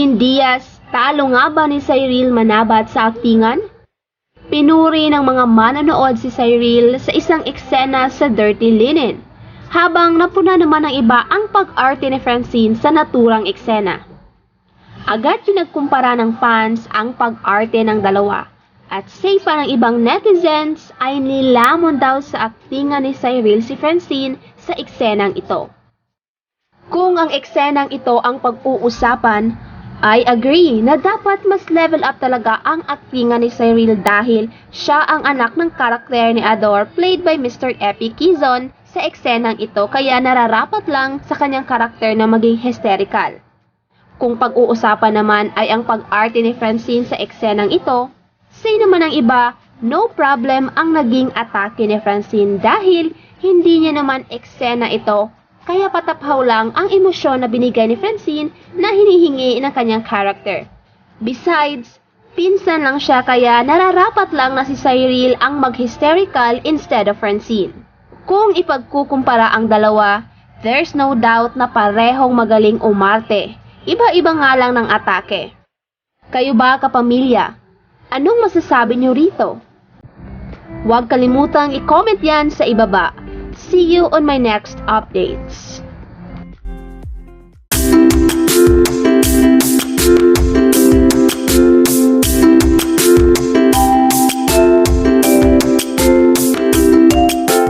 Jean Diaz, talo nga ba ni Cyril Manabat sa aktingan? Pinuri ng mga manonood si Cyril sa isang eksena sa Dirty Linen, habang napuna naman ng iba ang pag-arte ni Francine sa naturang eksena. Agad pinagkumpara ng fans ang pag-arte ng dalawa, at say pa ng ibang netizens ay nilamon daw sa aktingan ni Cyril si Francine sa eksenang ito. Kung ang eksenang ito ang pag-uusapan, I agree na dapat mas level up talaga ang aktingan ni Cyril dahil siya ang anak ng karakter ni Ador played by Mr. Epi Quizon sa eksenang ito, kaya nararapat lang sa kanyang karakter na maging hysterical. Kung pag-uusapan naman ay ang pag-arte ni Francine sa eksenang ito, say naman ang iba, no problem ang naging atake ni Francine dahil hindi niya naman eksena ito, kaya pataphaw lang ang emosyon na binigay ni Francine na hinihingi ng kanyang karakter. Besides, pinsan lang siya kaya nararapat lang na si Cyril ang mag-hysterical instead of Francine. Kung ipagkukumpara ang dalawa, there's no doubt na parehong magaling umarte. Iba-iba nga lang ng atake. Kayo ba, kapamilya? Anong masasabi niyo rito? Huwag kalimutang i-comment yan sa ibaba. See you on my next updates.